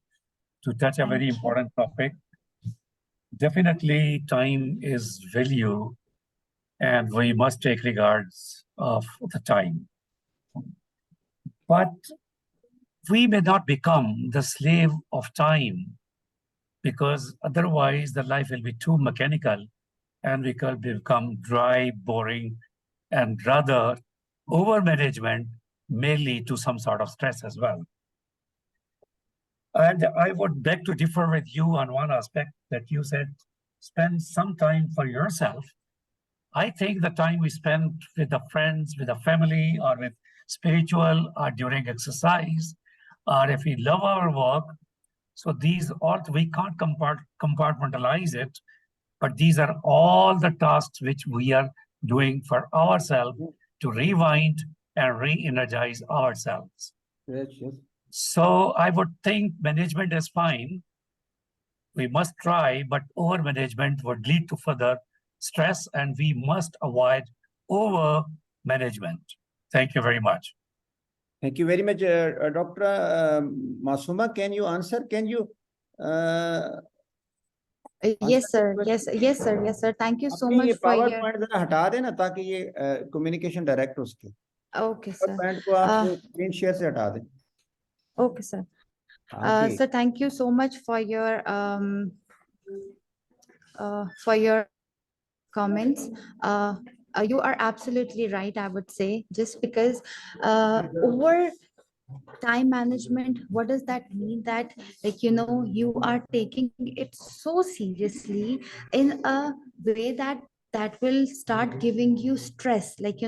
to touch a very important topic. Definitely, time is value, and we must take regards of the time. But we may not become the slave of time, because otherwise the life will be too mechanical and we could become dry, boring, and rather over-management may lead to some sort of stress as well. And I would beg to differ with you on one aspect that you said, spend some time for yourself. I think the time we spend with the friends, with the family, or with spiritual, or during exercise, or if we love our work, so these all, we can't compartmentalize it, but these are all the tasks which we are doing for ourselves to rewind and re-energize ourselves. Yes, yes. So I would think management is fine. We must try, but over management would lead to further stress, and we must avoid over management. Thank you very much. Thank you very much, Dr. Masooma. Can you answer? Can you Yes, sir. Yes, yes, sir. Yes, sir. Thank you so अपनी ये much for power your. Point जरा हटा देना ताकि ये communication direct उसके Okay, power sir. Point को आप स्क्रीन शेयर से हटा दें Okay, sir. आगे Sir, thank you so much for your comments. You are absolutely right, I would say, just because over time management, what does that mean? That, like, you are taking it so seriously in a way that will start giving you stress. Like,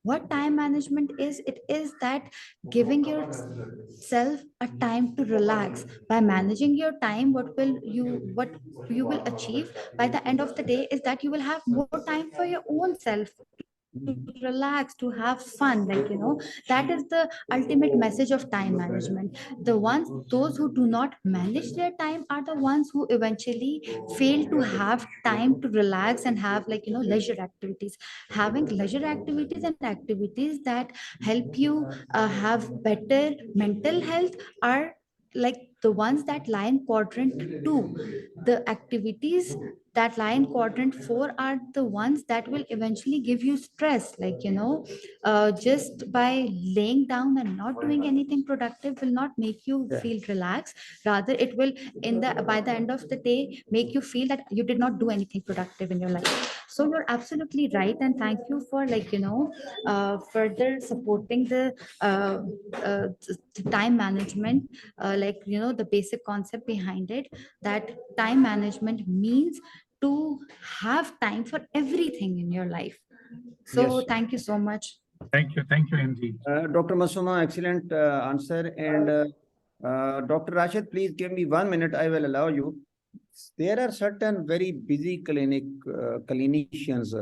what time management is? It is that giving yourself a time to relax. By managing your time, what you will achieve by the end of the day is that you will have more time for your own self, to relax, to have fun. Like, that is the ultimate message of time management. Those who do not manage their time are the ones who eventually fail to have time to relax and have, like, leisure activities. Having leisure activities and activities that help you have better mental health are like the ones that lie in quadrant 2. The activities that lie in quadrant 4 are the ones that will eventually give you stress. Like, just by laying down and not doing anything productive will not make you feel relaxed. Rather, it will, by the end of the day, make you feel that you did not do anything productive in your life. So you're absolutely right, and thank you for, like, further supporting the time management, like, the basic concept behind it, that time management means to have time for everything in your life. So Yes. thank you so much. Thank you indeed. Dr. Masooma, excellent answer. And Dr. Rashid, please give me 1 minute. I will allow you. There are certain very busy clinicians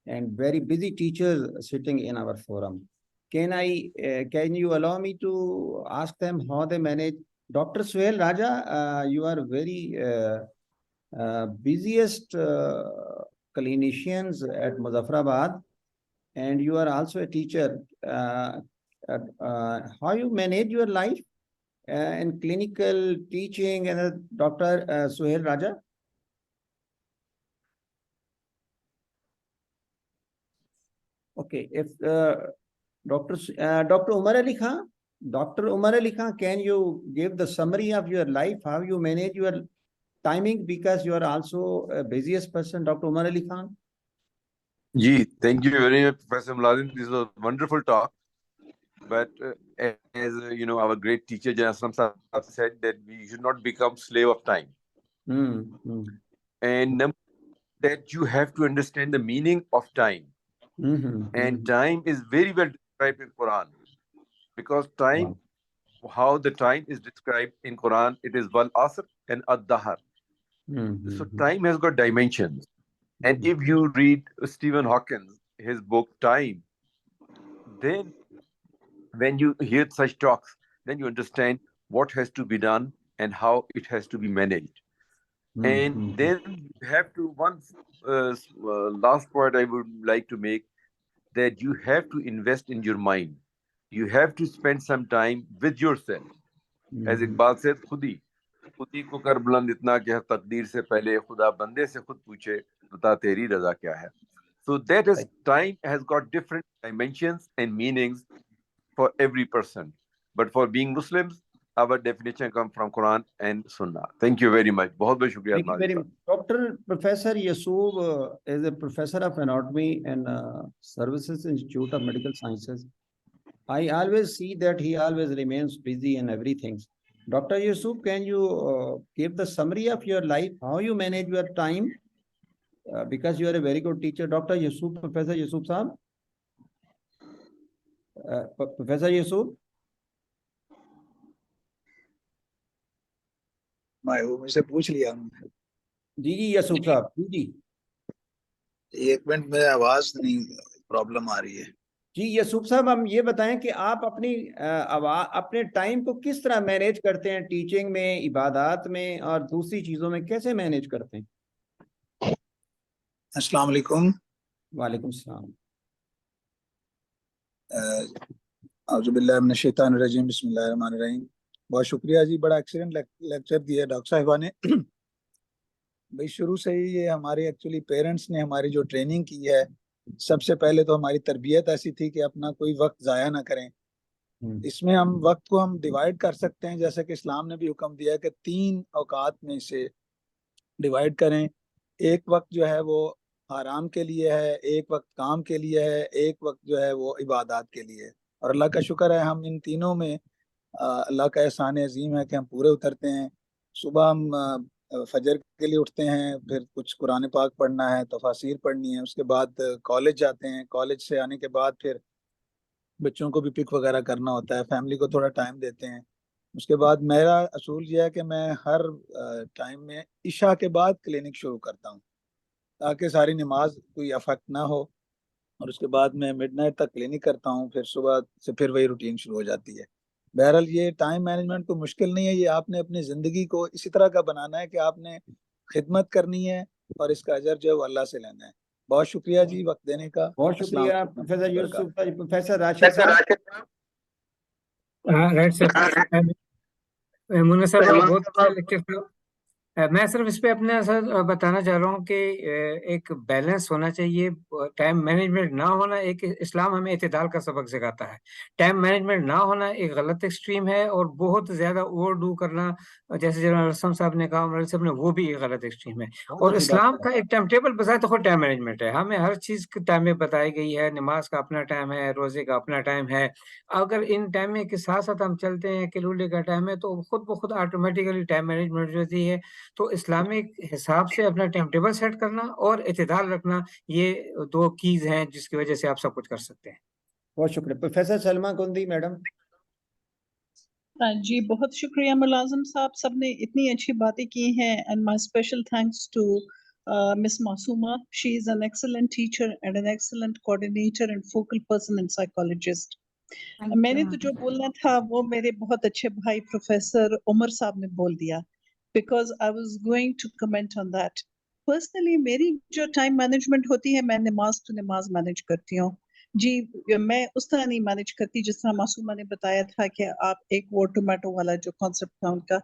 and very busy teachers sitting in our forum. Can you allow me to ask them how they manage? Dr. Suhail Raja, you are very busiest clinicians at Muzaffarabad, and you are also a teacher. How you manage your life in clinical teaching? And Dr. Suhail Raja? Okay, if Dr. Umar Ali Khan, Dr. Umar Ali Khan, can you give the summary of your life, how you manage your timing, because you are also a busiest person, Dr. Umar Ali Khan? Thank you very much, Professor Mladen. This was a wonderful talk. But as our great teacher Janaslam Sahab said, that we should not become slave of time. And number that you have to understand the meaning of time. And time is very well described in Quran, because time, how the time is described in Quran, it is wal asr and ad-dahar. So time has got dimensions. And if you read Stephen Hawkins, his book Time, then when you hear such talks, then you understand what has to be done and how it has to be managed. And then you have to, one last point I would like to make, that you have to invest in your mind. You have to spend some time with yourself. As Iqbal said, खुदी को कर बुलंद इतना कि हर तकदीर से पहले खुदा बंदे से खुद पूछे बता तेरी रजा क्या है. So that is, time has got different dimensions and meanings for every person. But for being Muslims, our definition comes from Quran and Sunnah. Thank you very much. बहुत बहुत शुक्रिया. Thank you very much. Dr. Professor Yusuf is a professor of anatomy and Services Institute of Medical Sciences. I always see that he always remains busy in everything. Dr. Yusuf, can you give the summary of your life, how you manage your time? Because you are a very good teacher. Dr. Yusuf, Professor Yusuf Saab. Professor Yusuf. मुझसे पूछ लिया जी Yusuf Saab. जी. ایک minute میں آواز نہیں problem آ رہی ہے. جی یسوف صاحب ہم یہ بتائیں کہ آپ اپنے ٹائم کو کس طرح مینیج کرتے ہیں، ٹیچنگ میں، عبادات میں اور دوسری چیزوں میں کیسے مینیج کرتے ہیں؟ السلام علیکم. وعلیکم السلام. اعوذ باللہ من الشیطان الرجیم. بسم اللہ الرحمن الرحیم. بہت شکریہ جی، بڑا ایکسیلنٹ لیکچر دیا ڈاکٹر صاحبہ نے. بھائی شروع سے ہی یہ ہمارے ایکچولی پیرنٹس نے ہماری جو ٹریننگ کی ہے، سب سے پہلے تو ہماری تربیت ایسی تھی کہ اپنا کوئی وقت ضائع نہ کریں. اس میں ہم وقت کو ہم ڈیوائڈ کر سکتے ہیں، جیسے کہ اسلام نے بھی حکم دیا ہے کہ 3 اوقات میں سے ڈیوائڈ کریں. ایک وقت جو ہے وہ آرام کے لیے ہے، ایک وقت کام کے لیے ہے، ایک وقت جو ہے وہ عبادات کے لیے ہے. اور اللہ کا شکر ہے ہم ان تینوں میں اللہ کا احسان عظیم ہے کہ ہم پورے اترتے ہیں. صبح ہم فجر کے لیے اٹھتے ہیں، پھر کچھ قرآن پاک پڑھنا ہے، تفاسیر پڑھنی ہے، اس کے بعد کالج جاتے ہیں. کالج سے آنے کے بعد پھر بچوں کو بھی پک وغیرہ کرنا ہوتا ہے، فیملی کو تھوڑا ٹائم دیتے ہیں. اس کے بعد میرا اصول یہ ہے کہ میں ہر ٹائم میں عشاء کے بعد کلینک شروع کرتا ہوں تاکہ ساری نماز کوئی افیکٹ نہ ہو، اور اس کے بعد میں مڈ نائٹ تک کلینک کرتا ہوں. پھر صبح سے پھر وہی روٹین شروع ہو جاتی ہے. بہرحال یہ ٹائم مینجمنٹ کوئی مشکل نہیں ہے، یہ آپ نے اپنی زندگی کو اسی طرح کا بنانا ہے کہ آپ نے خدمت کرنی ہے اور اس کا اجر جو ہے وہ اللہ سے لینا ہے. بہت شکریہ جی وقت دینے کا. بہت شکریہ السلام پروفیسر علیکم. یوسف. پروفیسر راشد صاحب. Right sir. مونا صاحب بہت اچھا لیکچر تھا. میں صرف اس پہ اپنا سر بتانا چاہ رہا ہوں کہ ایک بیلنس ہونا چاہیے. ٹائم مینجمنٹ نہ ہونا، ایک اسلام ہمیں اعتدال کا سبق سکھاتا ہے. ٹائم مینجمنٹ نہ ہونا ایک غلط ایکسٹریم ہے، اور بہت زیادہ اوور ڈو کرنا جیسے جنرل رسم صاحب نے کہا، عمر صاحب نے، وہ بھی ایک غلط ایکسٹریم ہے. اور اسلام کا ایک ٹائم ٹیبل بذات خود ٹائم مینجمنٹ ہے. ہمیں ہر چیز کے ٹائم میں بتائی گئی ہے. نماز کا اپنا ٹائم ہے، روزے کا اپنا ٹائم ہے. اگر ان ٹائم کے ساتھ ساتھ ہم چلتے ہیں کہ لولے کا ٹائم ہے تو خود بخود آٹومیٹیکلی ٹائم مینجمنٹ جو ہوتی ہے. تو اسلامک حساب سے اپنا ٹائم ٹیبل سیٹ کرنا اور اعتدال رکھنا، یہ 2 کیز ہیں جس کی وجہ سے آپ سب کچھ کر سکتے ہیں. بہت شکریہ. پروفیسر سلما کندی میڈم. جی بہت شکریہ ملازم صاحب، سب نے اتنی اچھی باتیں کی ہیں. And my special thanks to Miss Masooma. She is an excellent teacher and an excellent coordinator and focal person and psychologist. میں نے تو جو بولنا تھا وہ میرے بہت اچھے بھائی پروفیسر عمر صاحب نے بول دیا، because I was going to comment on that. Personally میری جو ٹائم مینجمنٹ ہوتی ہے، میں نماز ٹو نماز مینج کرتی ہوں. جی میں اس طرح نہیں مینج کرتی جس طرح معصومہ نے بتایا تھا کہ آپ ایک وہ ٹومیٹو والا جو کانسیپٹ تھا ان کا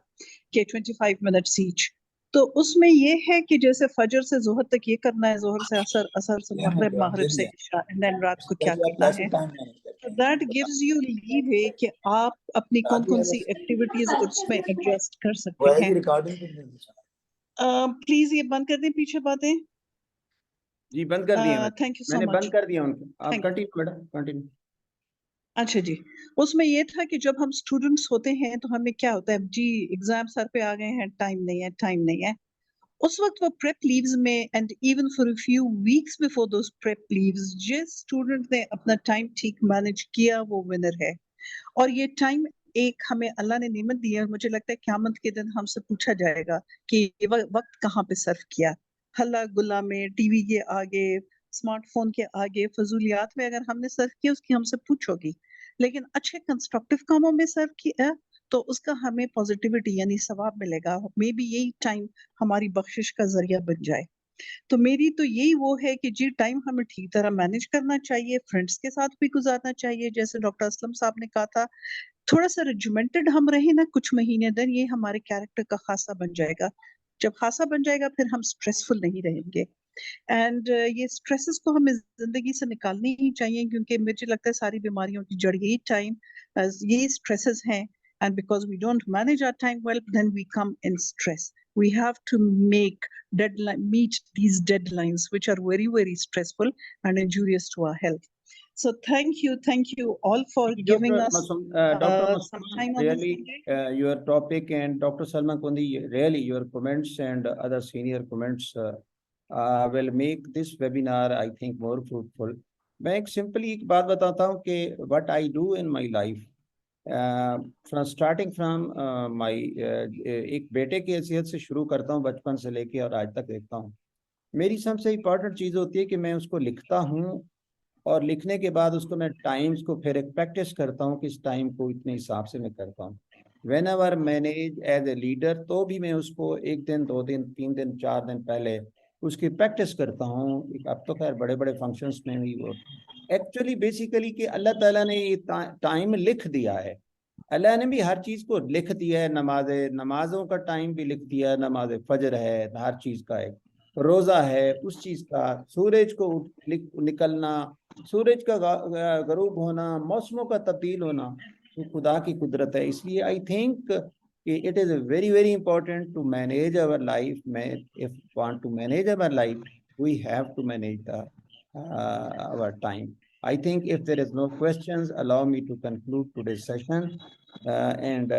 کہ 25 منٹس ایچ. تو اس میں یہ ہے کہ جیسے فجر سے ظہر تک یہ کرنا ہے، ظہر سے عصر، عصر سے مغرب، مغرب سے عشاء، اینڈ دین رات کو کیا کرنا ہے. So that gives you leeway کہ آپ اپنی کون سی ایکٹیویٹیز اس میں ایڈجسٹ کر سکتے ہیں. پلیز یہ بند کر دیں پیچھے باتیں. جی بند کر دیے. تھینک یو میں سو نے مچ. بند کر دیا ان کو. آپ کنٹینیو میڈم کنٹینیو. اچھا جی، اس میں یہ تھا کہ جب ہم اسٹوڈنٹس ہوتے ہیں تو ہمیں کیا ہوتا ہے، جی ایگزام سر پہ آ گئے ہیں، ٹائم نہیں ہے، ٹائم نہیں ہے. اس وقت وہ پریپ لیوز میں and even for a few weeks before those prep leaves, جس اسٹوڈنٹ نے اپنا ٹائم ٹھیک مینج کیا وہ ونر ہے. اور یہ ٹائم ایک ہمیں اللہ نے نعمت دی ہے. مجھے لگتا ہے قیامت کے دن ہم سے پوچھا جائے گا کہ یہ وقت کہاں پہ صرف کیا. ہلا گلا میں، ٹی وی کے آگے، اسمارٹ فون کے آگے، فضولیات میں اگر ہم نے صرف کیا، اس کی ہم سے پوچھو گی. لیکن اچھے کنسٹرکٹیو کاموں میں صرف کیا تو اس کا ہمیں پازیٹیوٹی یعنی ثواب ملے گا. مے بی یہی ٹائم ہماری بخشش کا ذریعہ بن جائے. تو میری تو یہی وہ ہے کہ جی ٹائم ہمیں ٹھیک طرح مینج کرنا چاہیے، فرینڈس کے ساتھ بھی گزارنا چاہیے. جیسے ڈاکٹر اسلم صاحب نے کہا تھا، تھوڑا سا ریجیمنٹڈ ہم رہے نا کچھ مہینے، دن یہ ہمارے کیریکٹر کا خاصہ بن جائے گا. جب خاصہ بن جائے گا پھر ہم اسٹریسفل نہیں رہیں گے. اینڈ یہ اسٹریسز کو ہمیں زندگی سے نکالنی ہی چاہیے، کیونکہ مجھے لگتا ہے ساری بیماریوں کی جڑ یہی ٹائم، یہی اسٹریسز ہیں. And because we don't manage our time well, then we come in stress. We have to meet these deadlines, which are very, very stressful and injurious to our health. So thank you all for giving us some time on this subject. Your topic and Dr. Salma Kundi, really your comments and other senior comments will make this webinar, I think, more fruitful. میں ایک simply ایک بات بتاتا ہوں کہ what I do in my life. Starting from my ایک بیٹے کی حیثیت سے شروع کرتا ہوں، بچپن سے لے کے اور آج تک دیکھتا ہوں میری سب سے امپورٹنٹ چیز ہوتی ہے کہ میں اس کو لکھتا ہوں اور لکھنے کے بعد اس کو میں ٹائمز کو پھر ایک پریکٹس کرتا ہوں کہ اس ٹائم کو اتنے حساب سے میں کرتا ہوں. When ever manage as a leader تو بھی میں اس کو 1 دن 2 دن 3 دن 4 دن پہلے اس کی پریکٹس کرتا ہوں. اب تو خیر بڑے بڑے فنکشنز میں بھی وہ ایکچولی بیسیکلی کہ اللہ تعالیٰ نے یہ ٹائم لکھ دیا ہے. اللہ نے بھی ہر چیز کو لکھ دیا ہے. نمازوں کا ٹائم بھی لکھ دیا ہے. نماز فجر ہے, ہر چیز کا ایک روزہ ہے, اس چیز کا سورج کو نکلنا, سورج کا غروب ہونا, موسموں کا تبدیل ہونا, وہ خدا کی قدرت ہے. اس لیے آئی تھنک کہ it is very very important to manage over life. if want to manage our life, we have to manage our time. I think if there is no questions, allow me to conclude today's session. And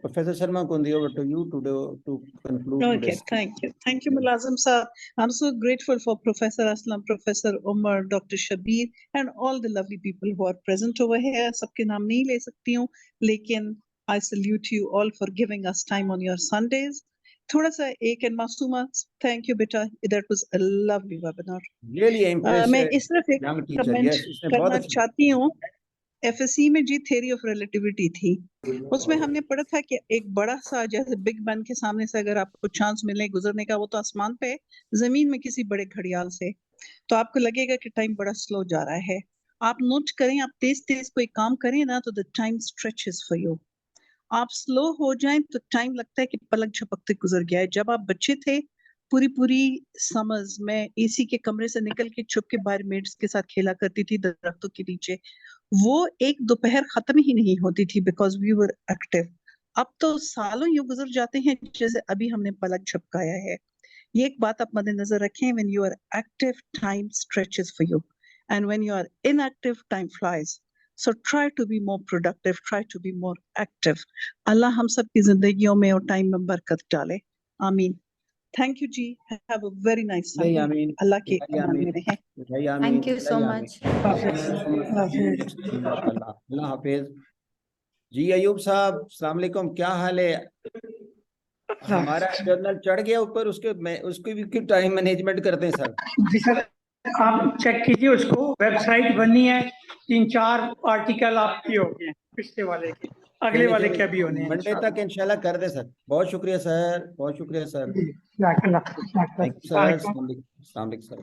Professor Sharma Kundi, over to you to conclude Okay, today's. thank you. Thank you, Mulazim Saab. I'm so grateful for Professor Aslam, Professor Umar, Dr. Shabir, and all the lovely people who are present over here. Sabke naam nahi le sakti hu, lekin I salute you all for giving us time on your Sundays. Thoda sa ek and Masooma, thank you, beta. That was a lovely webinar. Really impressed. मैं इस तरफ एक young teacher. Comment Yes, उसने बहुत करना अच्छा. चाहती हूँ. FSC में जी थ्योरी ऑफ रिलेटिविटी थी, उसमें हमने पढ़ा था कि एक बड़ा सा जैसे बिग बैंग के सामने से अगर आपको चांस मिले गुजरने का, वो तो आसमान पे है, जमीन में किसी बड़े घड़ियाल से, तो आपको लगेगा कि टाइम बड़ा स्लो जा रहा है. आप नोट करें, आप तेज तेज कोई काम करें ना तो the time stretches for you. आप स्लो हो जाएं तो टाइम लगता है कि पलक झपकते गुजर गया है. जब आप बच्चे थे, पूरी समर्स में एसी के कमरे से निकल के छुप के बाहर मेट्स के साथ खेला करती थी दरख्तों के नीचे. वो एक दोपहर खत्म ही नहीं होती थी बिकॉज वी वर एक्टिव. अब तो सालों यूं गुजर जाते हैं जैसे अभी हमने पलक झपकाया है. ये एक बात आप मद्देनजर रखें, when you are active time stretches for you, and when you are inactive time flies. So try to be more productive, try to be more active. Allah हम सब की जिंदगियों में और टाइम में बरकत डाले. आमीन. Thank you ji. Have a very nice Sunday. आमीन. Allah के अमान में रहें. Thank you so much. अल्लाह हाफिज. जी अयूब साहब, अस्सलाम वालेकुम, क्या हाल है? हमारा जर्नल चढ़ गया ऊपर, उसकी भी टाइम मैनेजमेंट करते हैं सर. जी सर, आप चेक कीजिए उसको, वेबसाइट बनी है, 3-4 आर्टिकल आपके हो गए पिछले वाले के, अगले वाले के अभी होने हैं. मंडे तक इंशाल्लाह कर दे सर. बहुत शुक्रिया सर, बहुत शुक्रिया सर. जी, थैंक यू सर. अस्सलाम वालेकुम सर.